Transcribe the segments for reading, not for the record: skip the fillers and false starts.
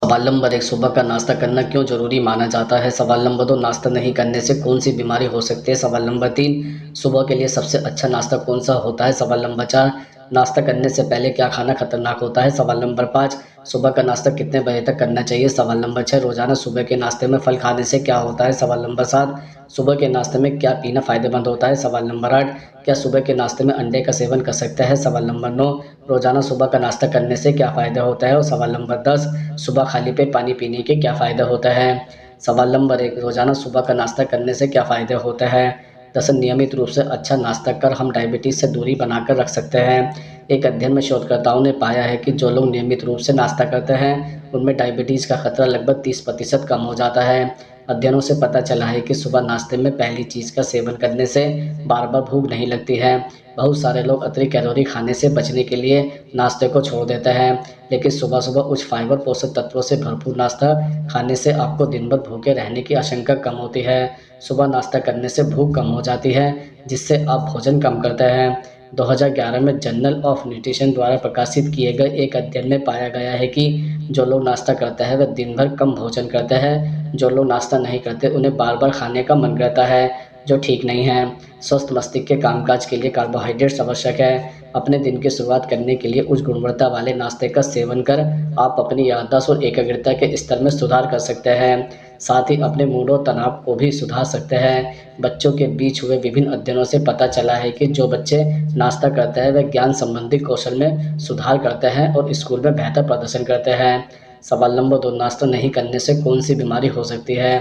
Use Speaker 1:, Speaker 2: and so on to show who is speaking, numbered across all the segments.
Speaker 1: सवाल नंबर 1, सुबह का नाश्ता करना क्यों ज़रूरी माना जाता है? सवाल नंबर 2, नाश्ता नहीं करने से कौन-सी बीमारी हो सकती है? सवाल नंबर 3, सुबह के लिए सबसे अच्छा नाश्ता कौन-सा होता है? सवाल नंबर 4, नाश्ता करने से पहले क्या खाना खतरनाक होता है? सवाल नंबर 5, सुबह का नाश्ता कितने बजे तक करना चाहिए? सवाल नंबर 6, रोज़ाना सुबह के नाश्ते में फल खाने से क्या होता है? सवाल नंबर 7, सुबह के नाश्ते में क्या पीना फ़ायदेमंद होता है? सवाल नंबर 8, क्या सुबह के नाश्ते में अंडे का सेवन कर सकते हैं? सवाल नंबर 9, रोज़ाना सुबह का नाश्ता करने से क्या फ़ायदा होता है? और सवाल नंबर 10, सुबह खाली पेट पानी पीने के क्या फ़ायदा होता है? सवाल नंबर 1, रोज़ाना सुबह का नाश्ता करने से क्या फ़ायदे होते हैं? दरअसल नियमित रूप से अच्छा नाश्ता कर हम डायबिटीज़ से दूरी बनाकर रख सकते हैं। एक अध्ययन में शोधकर्ताओं ने पाया है कि जो लोग नियमित रूप से नाश्ता करते हैं, उनमें डायबिटीज़ का खतरा लगभग 30% कम हो जाता है। अध्ययनों से पता चला है कि सुबह नाश्ते में पहली चीज़ का सेवन करने से बार-बार भूख नहीं लगती है। बहुत सारे लोग अतिरिक्त कैलोरी खाने से बचने के लिए नाश्ते को छोड़ देते हैं, लेकिन सुबह-सुबह उच्च फाइबर पोषक तत्वों से भरपूर नाश्ता खाने से आपको दिन भर भूखे रहने की आशंका कम होती है। सुबह नाश्ता करने से भूख कम हो जाती है, जिससे आप भोजन कम करते हैं। 2011 में जर्नल ऑफ न्यूट्रिशन द्वारा प्रकाशित किए गए एक अध्ययन में पाया गया है कि जो लोग नाश्ता करते हैं, वे दिन भर कम भोजन करते हैं। जो लोग नाश्ता नहीं करते, उन्हें बार-बार खाने का मन करता है, जो ठीक नहीं है। स्वस्थ मस्तिष्क के कामकाज के लिए कार्बोहाइड्रेट्स आवश्यक है। अपने दिन की शुरुआत करने के लिए उच्च गुणवत्ता वाले नाश्ते का सेवन कर आप अपनी याददाश्त और एकाग्रता के स्तर में सुधार कर सकते हैं। साथ ही अपने मूड और तनाव को भी सुधार सकते हैं। बच्चों के बीच हुए विभिन्न अध्ययनों से पता चला है कि जो बच्चे नाश्ता करते हैं, वे ज्ञान संबंधी कौशल में सुधार करते हैं और स्कूल में बेहतर प्रदर्शन करते हैं। सवाल नंबर 2, नाश्ता नहीं करने से कौन-सी बीमारी हो सकती है?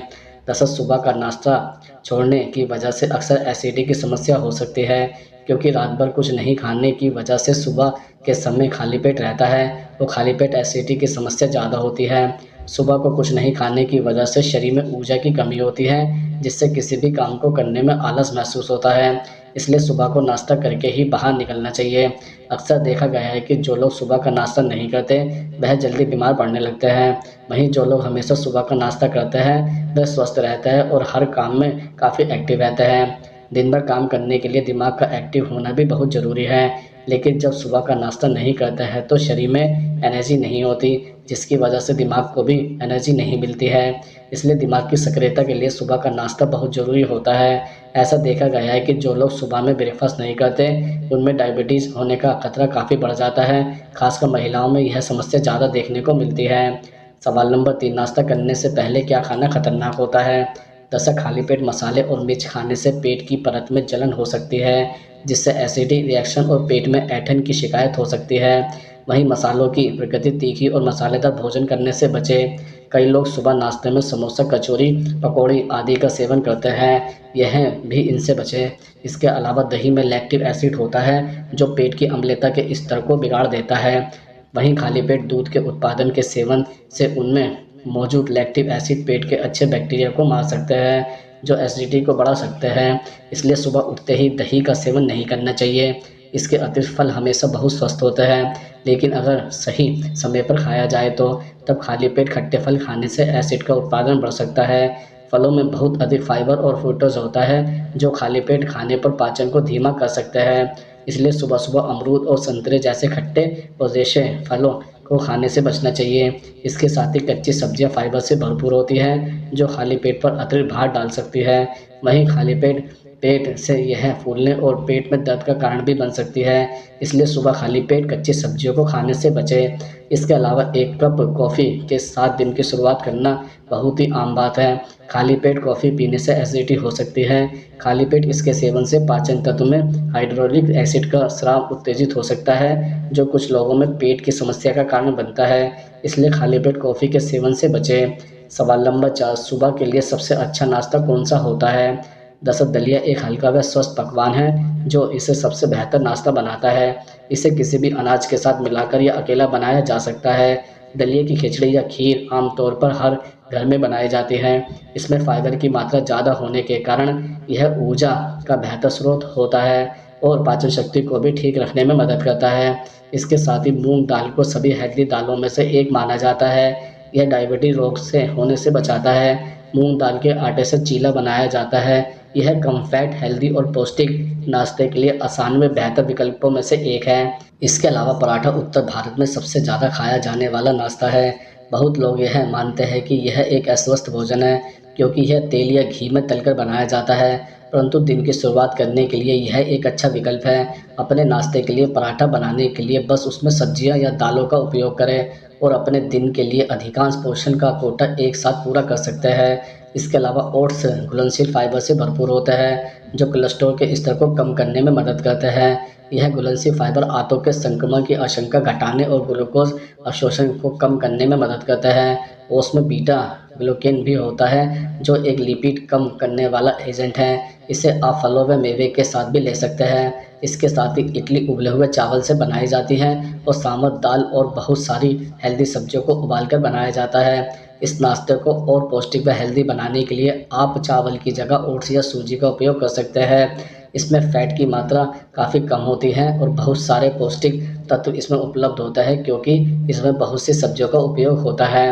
Speaker 1: दरअसल सुबह का नाश्ता छोड़ने की वजह से अक्सर एसिडिटी की समस्या हो सकती है, क्योंकि रात भर कुछ नहीं खाने की वजह से सुबह के समय खाली पेट रहता है, तो खाली पेट एसिडिटी की समस्या ज़्यादा होती है। सुबह को कुछ नहीं खाने की वजह से शरीर में ऊर्जा की कमी होती है, जिससे किसी भी काम को करने में आलस महसूस होता है। इसलिए सुबह को नाश्ता करके ही बाहर निकलना चाहिए। अक्सर देखा गया है कि जो लोग सुबह का नाश्ता नहीं करते, वह जल्दी बीमार पड़ने लगते हैं। वहीं जो लोग हमेशा सुबह का नाश्ता करते हैं, वह स्वस्थ रहते हैं और हर काम में काफ़ी एक्टिव रहते हैं। दिन भर काम करने के लिए दिमाग का एक्टिव होना भी बहुत ज़रूरी है, लेकिन जब सुबह का नाश्ता नहीं करते हैं तो शरीर में एनर्जी नहीं होती, जिसकी वजह से दिमाग को भी एनर्जी नहीं मिलती है। इसलिए दिमाग की सक्रियता के लिए सुबह का नाश्ता बहुत ज़रूरी होता है। ऐसा देखा गया है कि जो लोग सुबह में ब्रेकफ़ास्ट नहीं करते, उनमें डायबिटीज़ होने का खतरा काफ़ी बढ़ जाता है। खासकर महिलाओं में यह समस्या ज़्यादा देखने को मिलती है। सवाल नंबर 3, नाश्ता करने से पहले क्या खाना खतरनाक होता है? दरअसल खाली पेट मसाले और मिर्च खाने से पेट की परत में जलन हो सकती है, जिससे एसिडिक रिएक्शन और पेट में ऐंठन की शिकायत हो सकती है। वहीं मसालों की प्रकृति तीखी और मसालेदार भोजन करने से बचें। कई लोग सुबह नाश्ते में समोसा, कचौरी, पकौड़ी आदि का सेवन करते हैं, यह भी इनसे बचें। इसके अलावा दही में लैक्टिक एसिड होता है, जो पेट की अम्लता के स्तर को बिगाड़ देता है। वहीं खाली पेट दूध के उत्पादन के सेवन से उनमें मौजूद लैक्टिक एसिड पेट के अच्छे बैक्टीरिया को मार सकते हैं, जो एसिडिटी को बढ़ा सकते हैं। इसलिए सुबह उठते ही दही का सेवन नहीं करना चाहिए। इसके अतिरिक्त फल हमेशा बहुत स्वस्थ होते हैं, लेकिन अगर सही समय पर खाया जाए तो तब खाली पेट खट्टे फल खाने से एसिड का उत्पादन बढ़ सकता है। फलों में बहुत अधिक फाइबर और फ्रूक्टोज होता है, जो खाली पेट खाने पर पाचन को धीमा कर सकते हैं। इसलिए सुबह-सुबह अमरूद और संतरे जैसे खट्टे और रेशे फलों को खाने से बचना चाहिए। इसके साथ ही कच्ची सब्जियां फाइबर से भरपूर होती हैं, जो खाली पेट पर अतिरिक्त भार डाल सकती है। वहीं खाली पेट पेट से यह फूलने और पेट में दर्द का कारण भी बन सकती है। इसलिए सुबह खाली पेट कच्ची सब्जियों को खाने से बचें। इसके अलावा 1 कप कॉफ़ी के साथ दिन की शुरुआत करना बहुत ही आम बात है। खाली पेट कॉफ़ी पीने से एसिडिटी हो सकती है। खाली पेट इसके सेवन से पाचन तंत्र में हाइड्रोक्लोरिक एसिड का स्राव उत्तेजित हो सकता है, जो कुछ लोगों में पेट की समस्या का कारण बनता है। इसलिए खाली पेट कॉफ़ी के सेवन से बचें। सवाल नंबर 4, सुबह के लिए सबसे अच्छा नाश्ता कौन-सा होता है? दरअसल दलिया एक हल्का व स्वस्थ पकवान है, जो इसे सबसे बेहतर नाश्ता बनाता है। इसे किसी भी अनाज के साथ मिलाकर या अकेला बनाया जा सकता है। दलिए की खिचड़ी या खीर आमतौर पर हर घर में बनाई जाती है। इसमें फाइबर की मात्रा ज़्यादा होने के कारण यह ऊर्जा का बेहतर स्रोत होता है और पाचन शक्ति को भी ठीक रखने में मदद करता है। इसके साथ ही मूंग दाल को सभी हेल्दी दालों में से एक माना जाता है। यह डायबिटीज रोग से होने से बचाता है। मूंग दाल के आटे से चीला बनाया जाता है। यह कम फैट, हेल्दी और पौष्टिक नाश्ते के लिए आसान व बेहतर विकल्पों में से एक है। इसके अलावा पराठा उत्तर भारत में सबसे ज़्यादा खाया जाने वाला नाश्ता है। बहुत लोग यह मानते हैं कि यह एक अस्वस्थ भोजन है क्योंकि यह तेल या घी में तलकर बनाया जाता है, परंतु दिन की शुरुआत करने के लिए यह एक अच्छा विकल्प है। अपने नाश्ते के लिए पराठा बनाने के लिए बस उसमें सब्जियां या दालों का उपयोग करें और अपने दिन के लिए अधिकांश पोषण का कोटा एक साथ पूरा कर सकते हैं। इसके अलावा ओट्स घुलनशील फाइबर से भरपूर होता है, जो कोलेस्ट्रॉल के स्तर को कम करने में मदद करते हैं। यह घुलनशील फाइबर आंतों के संक्रमण की आशंका घटाने और ग्लूकोज अवशोषण को कम करने में मदद करता है। ओट्स में बीटा ग्लूकेन भी होता है, जो एक लिपिड कम करने वाला एजेंट है। इसे आप फलों व मेवे के साथ भी ले सकते हैं। इसके साथ ही इडली उबले हुए चावल से बनाई जाती है और सांभर दाल और बहुत सारी हेल्दी सब्जियों को उबालकर बनाया जाता है। इस नाश्ते को और पौष्टिक व हेल्दी बनाने के लिए आप चावल की जगह ओट्स या सूजी का उपयोग कर सकते हैं। इसमें फैट की मात्रा काफ़ी कम होती है और बहुत सारे पौष्टिक तत्व इसमें उपलब्ध होता है क्योंकि इसमें बहुत सी सब्जियों का उपयोग होता है।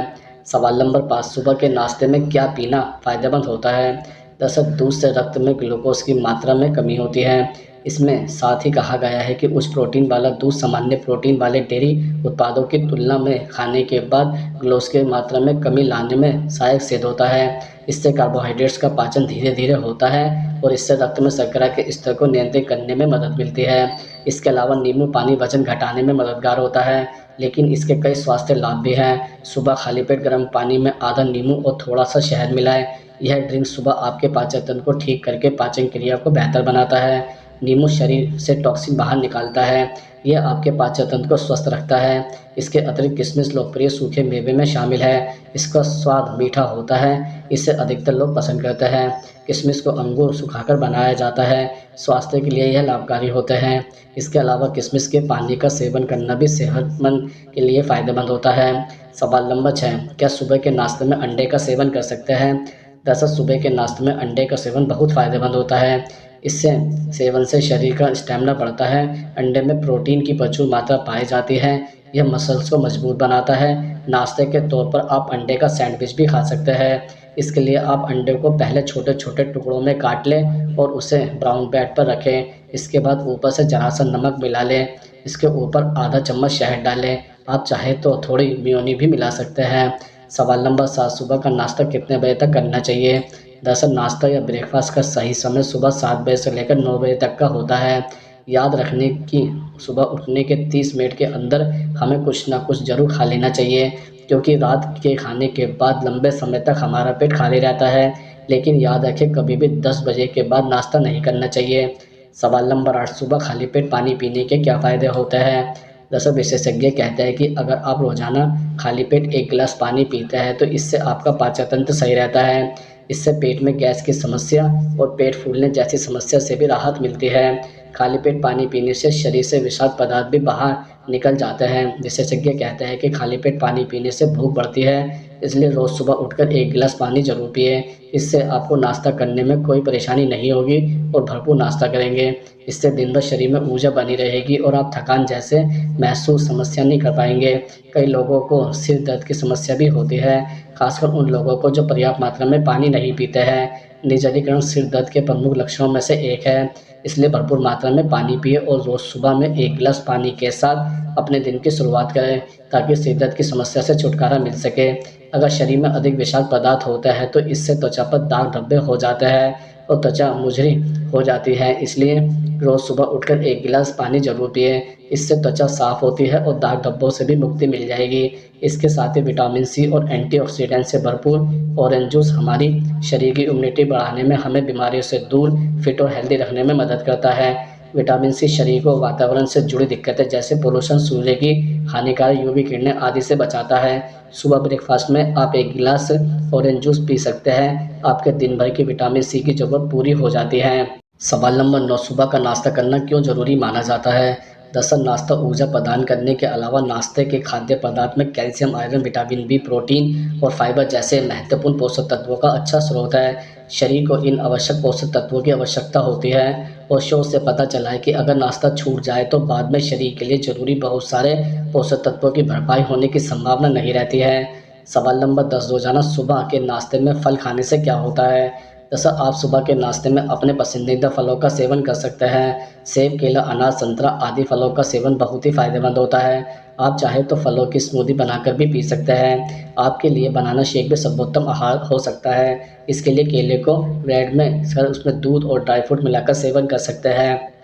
Speaker 1: सवाल नंबर 5, सुबह के नाश्ते में क्या पीना फ़ायदेमंद होता है? दरअसल दूध से रक्त में ग्लूकोज की मात्रा में कमी होती है। इसमें साथ ही कहा गया है कि उच्च प्रोटीन वाला दूध सामान्य प्रोटीन वाले डेयरी उत्पादों की तुलना में खाने के बाद ग्लूकोज की मात्रा में कमी लाने में सहायक सिद्ध होता है। इससे कार्बोहाइड्रेट्स का पाचन धीरे धीरे होता है और इससे रक्त में शर्करा के स्तर को नियंत्रित करने में मदद मिलती है। इसके अलावा नींबू पानी वजन घटाने में मददगार होता है, लेकिन इसके कई स्वास्थ्य लाभ भी हैं। सुबह खाली पेट गर्म पानी में आधा नींबू और थोड़ा सा शहद मिलाएं। यह ड्रिंक सुबह आपके पाचन तंत्र को ठीक करके पाचन क्रिया को बेहतर बनाता है। नींबू शरीर से टॉक्सिन बाहर निकालता है। यह आपके पाचन तंत्र को स्वस्थ रखता है। इसके अतिरिक्त किशमिश लोकप्रिय सूखे मेवे में शामिल है। इसका स्वाद मीठा होता है, इसे अधिकतर लोग पसंद करते हैं। किशमिश को अंगूर सुखाकर बनाया जाता है, स्वास्थ्य के लिए यह लाभकारी होते हैं। इसके अलावा किशमिश के पानी का सेवन करना भी सेहतमंद के लिए फ़ायदेमंद होता है। सवाल नंबर 6, क्या सुबह के नाश्ते में अंडे का सेवन कर सकते हैं? दरअसल सुबह के नाश्ते में अंडे का सेवन बहुत फ़ायदेमंद होता है। इससे सेवन से शरीर का स्टेमिना बढ़ता है। अंडे में प्रोटीन की प्रचुर मात्रा पाई जाती है। यह मसल्स को मजबूत बनाता है। नाश्ते के तौर पर आप अंडे का सैंडविच भी खा सकते हैं। इसके लिए आप अंडे को पहले छोटे छोटे टुकड़ों में काट लें और उसे ब्राउन ब्रेड पर रखें। इसके बाद ऊपर से जरा सा नमक मिला लें। इसके ऊपर आधा चम्मच शहद डालें। आप चाहे तो थोड़ी मेयोनी भी मिला सकते हैं। सवाल नंबर 7, सुबह का नाश्ता कितने बजे तक करना चाहिए? दरअसल नाश्ता या ब्रेकफास्ट का सही समय सुबह 7 बजे से लेकर 9 बजे तक का होता है। याद रखने की सुबह उठने के 30 मिनट के अंदर हमें कुछ ना कुछ ज़रूर खा लेना चाहिए, क्योंकि रात के खाने के बाद लंबे समय तक हमारा पेट खाली रहता है। लेकिन याद रखें, कभी भी 10 बजे के बाद नाश्ता नहीं करना चाहिए। सवाल नंबर 8, सुबह खाली पेट पानी पीने के क्या फ़ायदे होते हैं? दरअसल विशेषज्ञ कहते हैं कि अगर आप रोज़ाना खाली पेट 1 गिलास पानी पीते हैं तो इससे आपका पाचन तंत्र सही रहता है। इससे पेट में गैस की समस्या और पेट फूलने जैसी समस्या से भी राहत मिलती है। खाली पेट पानी पीने से शरीर से विषाक्त पदार्थ भी बाहर निकल जाते हैं। विशेषज्ञ कहते हैं कि खाली पेट पानी पीने से भूख बढ़ती है, इसलिए रोज़ सुबह उठकर 1 गिलास पानी ज़रूर पिएं। इससे आपको नाश्ता करने में कोई परेशानी नहीं होगी और भरपूर नाश्ता करेंगे। इससे दिन भर शरीर में ऊर्जा बनी रहेगी और आप थकान जैसे महसूस समस्या नहीं कर पाएंगे। कई लोगों को सिर दर्द की समस्या भी होती है, खासकर उन लोगों को जो पर्याप्त मात्रा में पानी नहीं पीते हैं। निर्जलीकरण सिर दर्द के प्रमुख लक्षणों में से एक है, इसलिए भरपूर मात्रा में पानी पिए और रोज़ सुबह में 1 गिलास पानी के साथ अपने दिन की शुरुआत करें, ताकि सिर दर्द की समस्या से छुटकारा मिल सके। अगर शरीर में अधिक विषाक्त पदार्थ होता है तो इससे त्वचा पर दाग धब्बे हो जाते हैं और त्वचा मुरझड़ी हो जाती है। इसलिए रोज़ सुबह उठकर 1 गिलास पानी ज़रूर पिएं। इससे त्वचा साफ़ होती है और दाग धब्बों से भी मुक्ति मिल जाएगी। इसके साथ ही विटामिन सी और एंटीऑक्सीडेंट से भरपूर ऑरेंज जूस हमारी शरीर की इम्यूनिटी बढ़ाने में, हमें बीमारियों से दूर, फिट और हेल्दी रखने में मदद करता है। विटामिन सी शरीर को वातावरण से जुड़ी दिक्कतें जैसे पोल्यूशन, सूर्य की हानिकारक यूवी किरणें आदि से बचाता है। सुबह ब्रेकफास्ट में आप 1 गिलास ऑरेंज जूस पी सकते हैं। आपके दिन भर की विटामिन सी की ज़रूरत पूरी हो जाती है। सवाल नंबर 9, सुबह का नाश्ता करना क्यों ज़रूरी माना जाता है? दरअसल नाश्ता ऊर्जा प्रदान करने के अलावा नाश्ते के खाद्य पदार्थ में calcium, iron, vitamin B, protein और फाइबर जैसे महत्वपूर्ण पोषक तत्वों का अच्छा स्रोत है। शरीर को इन आवश्यक पोषक तत्वों की आवश्यकता होती है और शोध से पता चला है कि अगर नाश्ता छूट जाए तो बाद में शरीर के लिए ज़रूरी बहुत सारे पोषक तत्वों की भरपाई होने की संभावना नहीं रहती है। सवाल नंबर 10, रोज़ाना सुबह के नाश्ते में फल खाने से क्या होता है? दरअसल आप सुबह के नाश्ते में अपने पसंदीदा फलों का सेवन कर सकते हैं। सेब, केला, अनार, संतरा आदि फलों का सेवन बहुत ही फ़ायदेमंद होता है। आप चाहे तो फलों की स्मूदी बनाकर भी पी सकते हैं। आपके लिए बनाना शेक भी सर्वोत्तम आहार हो सकता है। इसके लिए केले को ब्रेड में सर उसमें दूध और ड्राई फ्रूट मिलाकर सेवन कर सकते हैं।